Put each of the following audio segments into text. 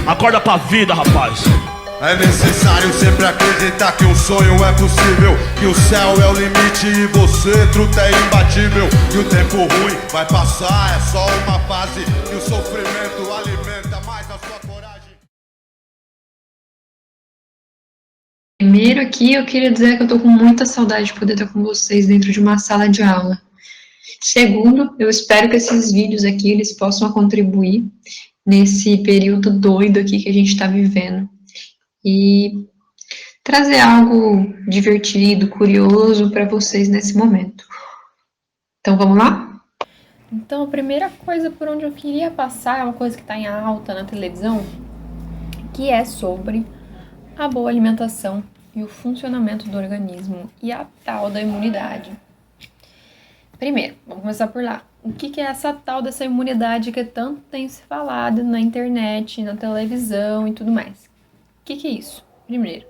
Acorda pra vida, rapaz. É necessário sempre acreditar que um sonho é possível, que o céu é o limite e você, truta, é imbatível. E o tempo ruim vai passar, é só uma fase, e o sofrimento alimenta mais a sua coragem. Primeiro aqui, eu queria dizer que eu tô com muita saudade de poder estar com vocês dentro de uma sala de aula. Segundo, eu espero que esses vídeos aqui, eles possam contribuir nesse período doido aqui que a gente está vivendo. E trazer algo divertido, curioso para vocês nesse momento. Então, vamos lá? Então, a primeira coisa por onde eu queria passar é uma coisa que está em alta na televisão, que é sobre a boa alimentação e o funcionamento do organismo e a tal da imunidade. Primeiro, vamos começar por lá. O que é essa tal dessa imunidade que tanto tem se falado na internet, na televisão e tudo mais? O que é isso? Primeiro,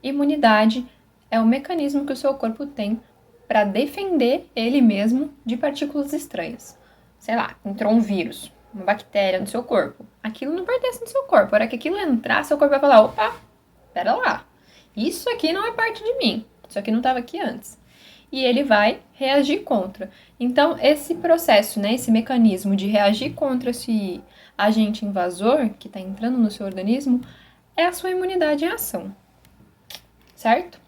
imunidade é o mecanismo que o seu corpo tem para defender ele mesmo de partículas estranhas. Sei lá, entrou um vírus, uma bactéria no seu corpo. Aquilo não pertence no seu corpo. A hora que aquilo entrar, seu corpo vai falar, opa, pera lá, isso aqui não é parte de mim. Isso aqui não estava aqui antes. E ele vai reagir contra. Então, esse processo, né, esse mecanismo de reagir contra esse agente invasor que está entrando no seu organismo é a sua imunidade em ação. Certo?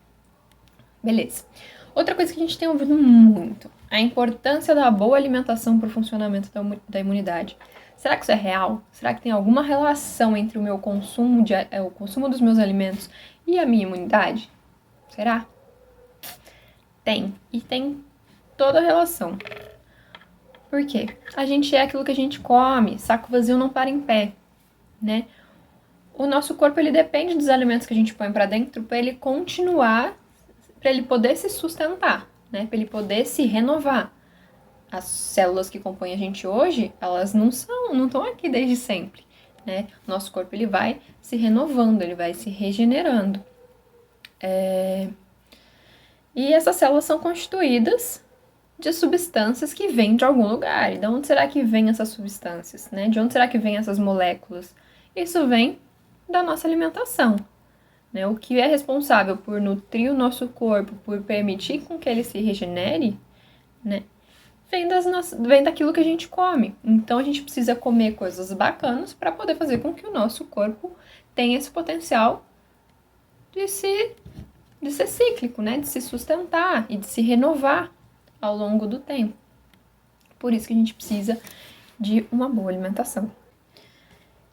Beleza. Outra coisa que a gente tem ouvido muito, a importância da boa alimentação para o funcionamento da imunidade. Será que isso é real? Será que tem alguma relação entre o meu consumo, o consumo dos meus alimentos e a minha imunidade? Será? Tem. E tem toda a relação. Por quê? A gente é aquilo que a gente come. Saco vazio não para em pé, né? O nosso corpo, ele depende dos alimentos que a gente põe para dentro para ele continuar, para ele poder se sustentar, né? Para ele poder se renovar. As células que compõem a gente hoje, elas não estão aqui desde sempre, né? Nosso corpo, ele vai se renovando, ele vai se regenerando. E essas células são constituídas de substâncias que vêm de algum lugar. E de onde será que vêm essas substâncias, né? De onde será que vêm essas moléculas? Isso vem da nossa alimentação, né? O que é responsável por nutrir o nosso corpo, por permitir com que ele se regenere, né? Vem daquilo que a gente come. Então, a gente precisa comer coisas bacanas para poder fazer com que o nosso corpo tenha esse potencial de ser cíclico, né? De se sustentar e de se renovar ao longo do tempo. Por isso que a gente precisa de uma boa alimentação.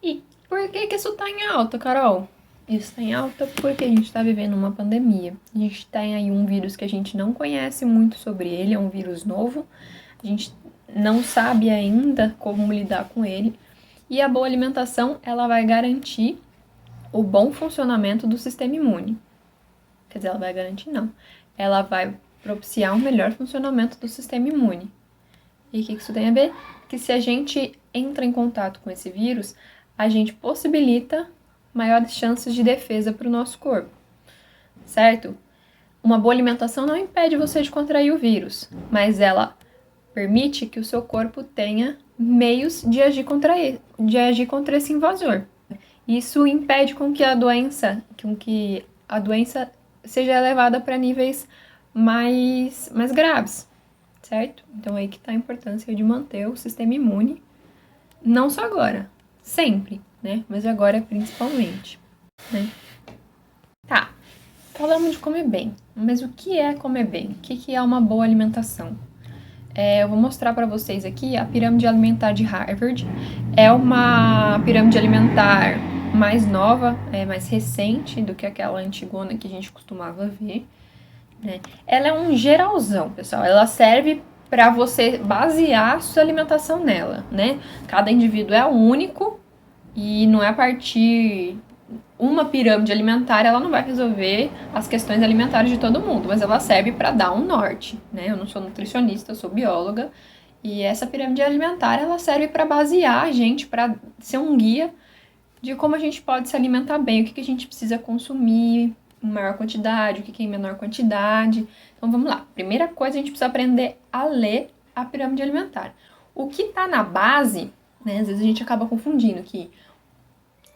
E por que isso está em alta, Carol? Isso está em alta porque a gente está vivendo uma pandemia. A gente tem aí um vírus que a gente não conhece muito sobre ele, é um vírus novo. A gente não sabe ainda como lidar com ele. E a boa alimentação, ela vai garantir o bom funcionamento do sistema imune. Quer dizer, ela vai garantir não. Ela vai propiciar um melhor funcionamento do sistema imune. E o que isso tem a ver? Que se a gente entra em contato com esse vírus, a gente possibilita maiores chances de defesa para o nosso corpo, certo? Uma boa alimentação não impede você de contrair o vírus, mas ela permite que o seu corpo tenha meios de agir contra esse invasor. Isso impede com que a doença seja levada para níveis mais graves, certo? Então aí que está a importância de manter o sistema imune, não só agora, sempre, né? Mas agora principalmente, né? Tá, falamos de comer bem, mas o que é comer bem? O que é uma boa alimentação? Eu vou mostrar para vocês aqui a pirâmide alimentar de Harvard. É uma pirâmide alimentar mais nova, mais recente do que aquela antigona que a gente costumava ver, né? Ela é um geralzão, pessoal. Ela serve para você basear a sua alimentação nela, né? Cada indivíduo é único e não é a partir... Uma pirâmide alimentar, ela não vai resolver as questões alimentares de todo mundo, mas ela serve para dar um norte, né? Eu não sou nutricionista, eu sou bióloga, e essa pirâmide alimentar, ela serve para basear a gente, para ser um guia de como a gente pode se alimentar bem, o que a gente precisa consumir em maior quantidade, o que em menor quantidade. Então, vamos lá. Primeira coisa, a gente precisa aprender a ler a pirâmide alimentar. O que está na base, né? Às vezes a gente acaba confundindo que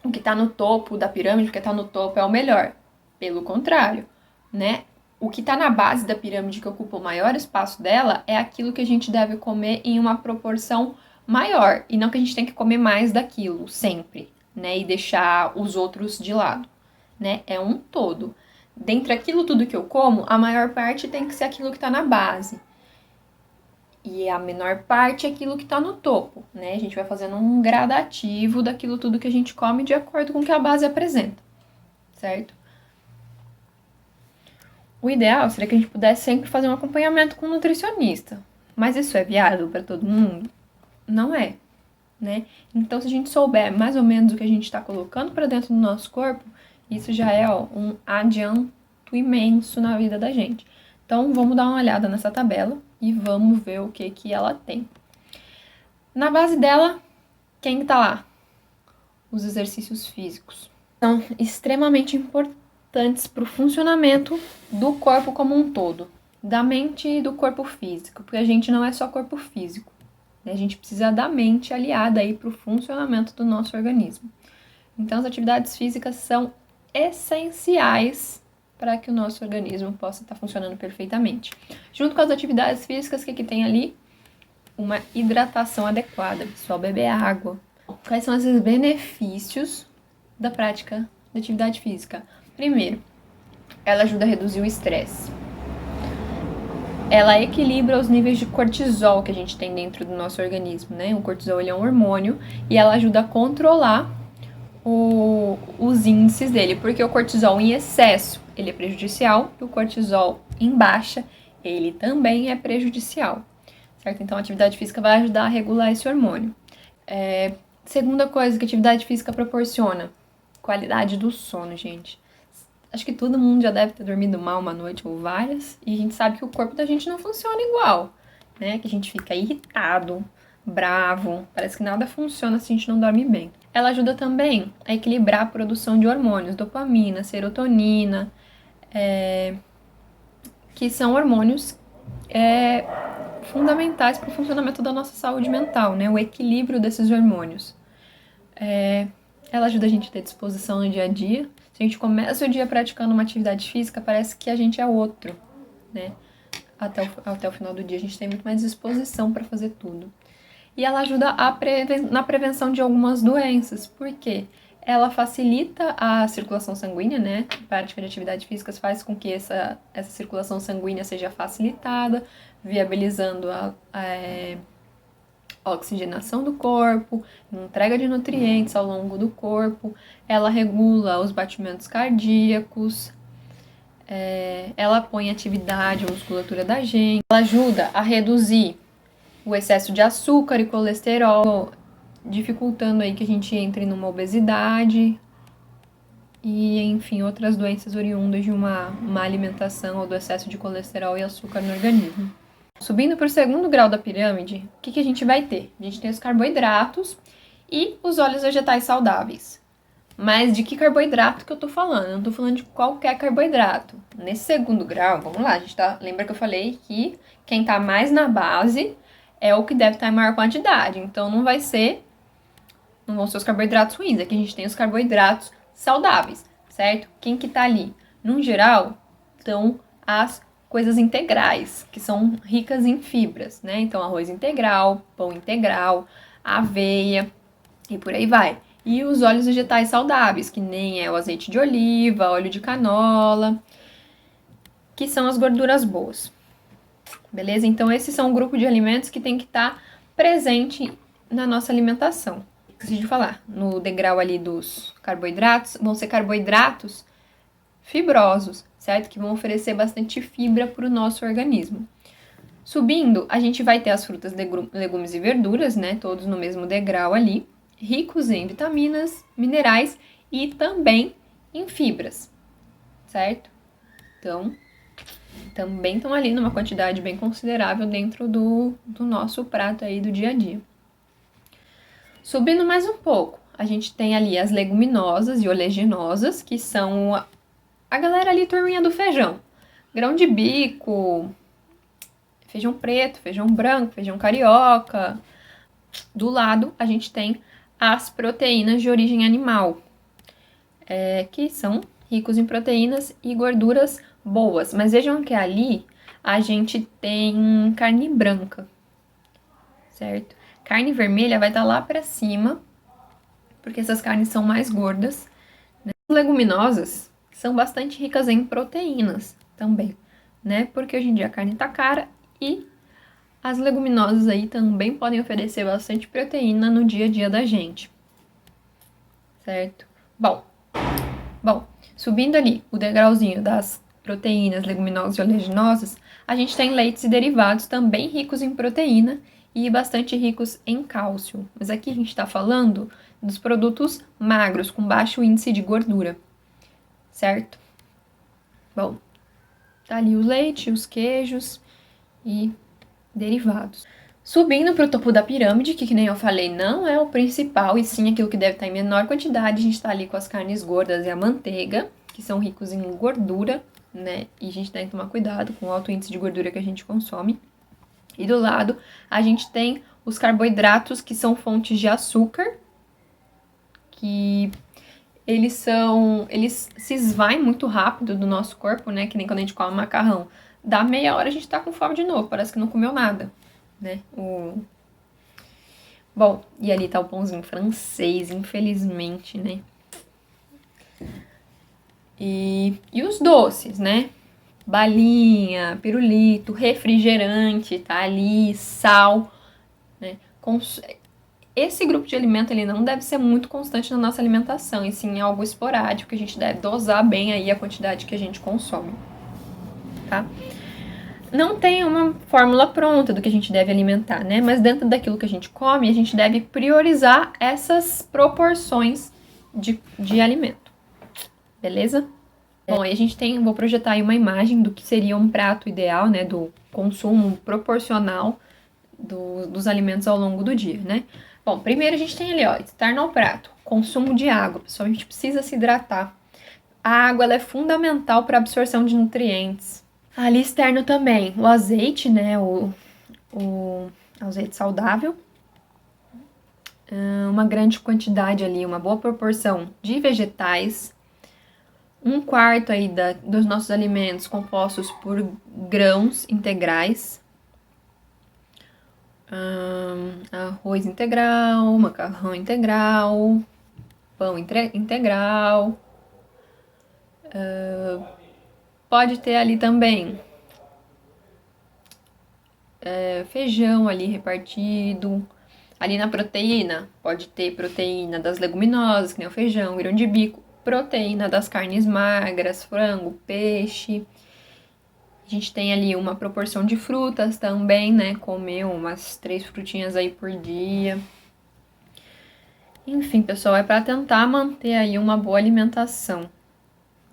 o que está no topo da pirâmide, o que está no topo é o melhor. Pelo contrário, né? O que está na base da pirâmide, que ocupa o maior espaço dela, é aquilo que a gente deve comer em uma proporção maior. E não que a gente tem que comer mais daquilo, sempre, né? E deixar os outros de lado, né? É um todo. Dentre aquilo tudo que eu como, a maior parte tem que ser aquilo que está na base. E a menor parte é aquilo que está no topo, né? A gente vai fazendo um gradativo daquilo tudo que a gente come de acordo com o que a base apresenta, certo? O ideal seria que a gente pudesse sempre fazer um acompanhamento com um nutricionista. Mas isso é viável para todo mundo? Não é, né? Então, se a gente souber mais ou menos o que a gente está colocando para dentro do nosso corpo, isso já é um adianto imenso na vida da gente. Então, vamos dar uma olhada nessa tabela e vamos ver o que ela tem. Na base dela, quem está lá? Os exercícios físicos. São extremamente importantes para o funcionamento do corpo como um todo, da mente e do corpo físico, porque a gente não é só corpo físico, né? A gente precisa da mente aliada aí para o funcionamento do nosso organismo. Então, as atividades físicas são essenciais para que o nosso organismo possa estar funcionando perfeitamente. Junto com as atividades físicas, o que tem ali? Uma hidratação adequada, só beber água. Quais são esses benefícios da prática de atividade física? Primeiro, ela ajuda a reduzir o estresse. Ela equilibra os níveis de cortisol que a gente tem dentro do nosso organismo, né? O cortisol ele é um hormônio e ela ajuda a controlar os índices dele, porque o cortisol em excesso ele é prejudicial e o cortisol em baixa ele também é prejudicial, certo? Então a atividade física vai ajudar a regular esse hormônio. Segunda coisa que a atividade física proporciona, qualidade do sono, gente. Acho que todo mundo já deve ter dormido mal uma noite ou várias, e a gente sabe que o corpo da gente não funciona igual, né? Que a gente fica irritado, bravo, parece que nada funciona se a gente não dorme bem. Ela ajuda também a equilibrar a produção de hormônios, dopamina, serotonina, que são hormônios fundamentais para o funcionamento da nossa saúde mental, né? O equilíbrio desses hormônios. Ela ajuda a gente a ter disposição no dia a dia. Se a gente começa o dia praticando uma atividade física, parece que a gente é outro, né? Até o final do dia a gente tem muito mais disposição para fazer tudo. E ela ajuda na prevenção de algumas doenças, porque ela facilita a circulação sanguínea, né? A prática de atividades físicas faz com que essa circulação sanguínea seja facilitada, viabilizando a oxigenação do corpo, entrega de nutrientes ao longo do corpo. Ela regula os batimentos cardíacos, ela põe atividade à musculatura da gente, ela ajuda a reduzir o excesso de açúcar e colesterol, dificultando aí que a gente entre numa obesidade e, enfim, outras doenças oriundas de uma má alimentação ou do excesso de colesterol e açúcar no organismo. Subindo para o segundo grau da pirâmide, o que a gente vai ter? A gente tem os carboidratos e os óleos vegetais saudáveis. Mas de que carboidrato que eu tô falando? Eu não tô falando de qualquer carboidrato. Nesse segundo grau, vamos lá, lembra que eu falei que quem tá mais na base é o que deve estar em maior quantidade. Então não vão ser os carboidratos ruins. Aqui a gente tem os carboidratos saudáveis, certo? Quem que tá ali? No geral, estão as coisas integrais, que são ricas em fibras, né? Então arroz integral, pão integral, aveia e por aí vai. E os óleos vegetais saudáveis, que nem é o azeite de oliva, óleo de canola, que são as gorduras boas. Beleza? Então, esses são um grupo de alimentos que tem que estar presente na nossa alimentação. Esqueci de falar, no degrau ali dos carboidratos, vão ser carboidratos fibrosos, certo? Que vão oferecer bastante fibra para o nosso organismo. Subindo, a gente vai ter as frutas, legumes e verduras, né? Todos no mesmo degrau ali, ricos em vitaminas, minerais e também em fibras, certo? Então, também estão ali numa quantidade bem considerável dentro do nosso prato aí do dia a dia. Subindo mais um pouco, a gente tem ali as leguminosas e oleaginosas, que são a galera ali, turminha do feijão. Grão de bico, feijão preto, feijão branco, feijão carioca. Do lado, a gente tem as proteínas de origem animal, que são ricos em proteínas e gorduras boas. Mas vejam que ali a gente tem carne branca, certo? Carne vermelha vai estar lá para cima, porque essas carnes são mais gordas. Né? As leguminosas são bastante ricas em proteínas também, né? Porque hoje em dia a carne tá cara e as leguminosas aí também podem oferecer bastante proteína no dia a dia da gente, certo? Bom, subindo ali o degrauzinho das proteínas, leguminosas e oleaginosas, a gente tem leites e derivados também ricos em proteína e bastante ricos em cálcio. Mas aqui a gente está falando dos produtos magros, com baixo índice de gordura, certo? Bom, tá ali o leite, os queijos e derivados. Subindo para o topo da pirâmide, que nem eu falei, não é o principal, e sim aquilo que deve estar em menor quantidade, a gente está ali com as carnes gordas e a manteiga, que são ricos em gordura, né? E a gente tem que tomar cuidado com o alto índice de gordura que a gente consome. E do lado, a gente tem os carboidratos, que são fontes de açúcar, que eles se esvaem muito rápido do nosso corpo, né? Que nem quando a gente come macarrão. Dá meia hora a gente tá com fome de novo, parece que não comeu nada, né? Bom, e ali tá o pãozinho francês, infelizmente, né? E os doces, né? Balinha, pirulito, refrigerante, tá ali, sal, né? Esse grupo de alimento ele não deve ser muito constante na nossa alimentação, e sim algo esporádico, que a gente deve dosar bem aí a quantidade que a gente consome, tá? Não tem uma fórmula pronta do que a gente deve alimentar, né? Mas dentro daquilo que a gente come, a gente deve priorizar essas proporções de alimento, beleza? Bom, aí a gente vou projetar aí uma imagem do que seria um prato ideal, né? Do consumo proporcional dos alimentos ao longo do dia, né? Bom, primeiro a gente tem ali, ó, estar no prato, consumo de água. Pessoal, a gente precisa se hidratar. A água, ela é fundamental para a absorção de nutrientes. Ali externo também, o azeite, né, o azeite saudável. Uma grande quantidade ali, uma boa proporção de vegetais. 1/4 aí dos nossos alimentos compostos por grãos integrais. Arroz integral, macarrão integral, pão integral. Pode ter ali também feijão ali repartido. Ali na proteína, pode ter proteína das leguminosas, que nem o feijão, grão de bico, proteína das carnes magras, frango, peixe. A gente tem ali uma proporção de frutas também, né? Comer umas 3 frutinhas aí por dia. Enfim, pessoal, é para tentar manter aí uma boa alimentação,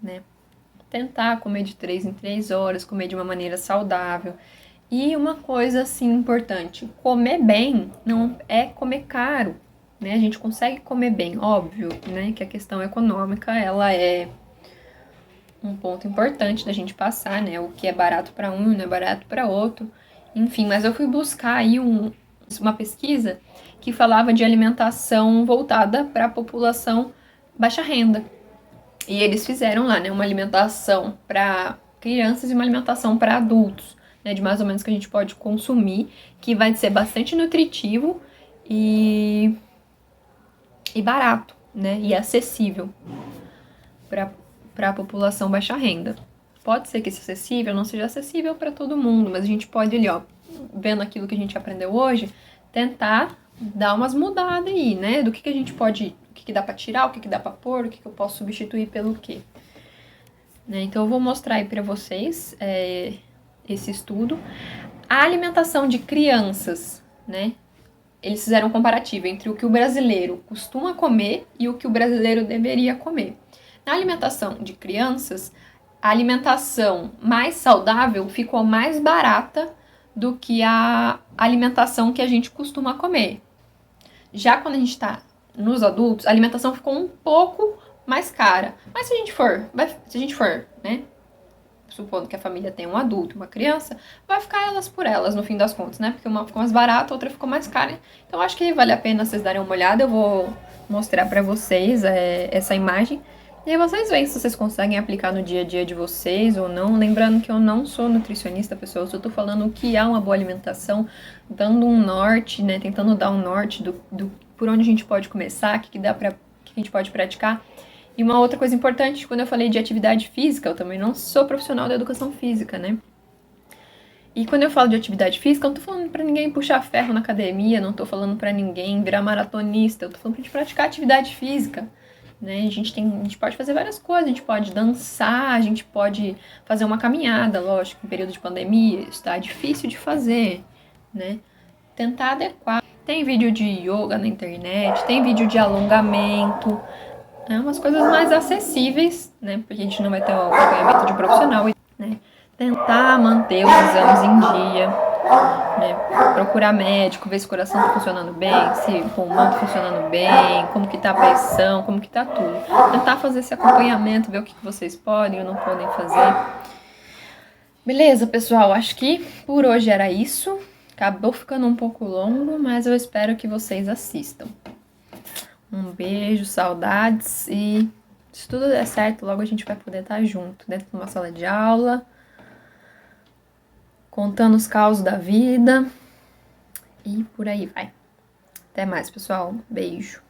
né? Tentar comer de 3 em 3 horas, comer de uma maneira saudável. E uma coisa, assim, importante, comer bem não é comer caro, né? A gente consegue comer bem, óbvio, né? Que a questão econômica, ela é um ponto importante da gente passar, né? O que é barato para um não é barato para outro. Enfim, mas eu fui buscar aí uma pesquisa que falava de alimentação voltada para a população baixa renda. E eles fizeram lá, né, uma alimentação para crianças e uma alimentação para adultos, né, de mais ou menos que a gente pode consumir, que vai ser bastante nutritivo e barato, né, e acessível para a população baixa renda. Pode ser que esse acessível não seja acessível para todo mundo, mas a gente pode ali, ó, vendo aquilo que a gente aprendeu hoje, tentar dar umas mudadas aí, né, do que a gente pode, o que dá para tirar, o que dá para pôr, o que eu posso substituir pelo quê. Né, então eu vou mostrar aí para vocês esse estudo. A alimentação de crianças, né, eles fizeram um comparativo entre o que o brasileiro costuma comer e o que o brasileiro deveria comer. Na alimentação de crianças, a alimentação mais saudável ficou mais barata do que a alimentação que a gente costuma comer. Já quando a gente está nos adultos, a alimentação ficou um pouco mais cara. Mas se a gente for, né, supondo que a família tem um adulto e uma criança, vai ficar elas por elas, no fim das contas, né? Porque uma ficou mais barata, a outra ficou mais cara. Então, acho que vale a pena vocês darem uma olhada. Eu vou mostrar pra vocês essa imagem. E aí vocês veem se vocês conseguem aplicar no dia a dia de vocês ou não. Lembrando que eu não sou nutricionista, pessoal. Eu só tô falando o que é uma boa alimentação, dando um norte, né? Tentando dar um norte do por onde a gente pode começar, que a gente pode praticar. E uma outra coisa importante, quando eu falei de atividade física, eu também não sou profissional da educação física, né? E quando eu falo de atividade física, eu não tô falando pra ninguém puxar ferro na academia, não tô falando pra ninguém virar maratonista, eu tô falando pra gente praticar atividade física, né? A gente pode fazer várias coisas, a gente pode dançar, a gente pode fazer uma caminhada, lógico, em período de pandemia, isso tá difícil de fazer, né? Tentar adequar. Tem vídeo de yoga na internet, tem vídeo de alongamento, né? Umas coisas mais acessíveis, né? Porque a gente não vai ter o acompanhamento de profissional, né? Tentar manter os exames em dia, né? Procurar médico, ver se o coração tá funcionando bem, se o pulmão tá funcionando bem, como que tá a pressão, como que tá tudo. Tentar fazer esse acompanhamento, ver o que vocês podem ou não podem fazer. Beleza, pessoal? Acho que por hoje era isso. Acabou ficando um pouco longo, mas eu espero que vocês assistam. Um beijo, saudades e se tudo der certo, logo a gente vai poder estar junto dentro de uma sala de aula, contando os causos da vida e por aí vai. Até mais, pessoal. Beijo.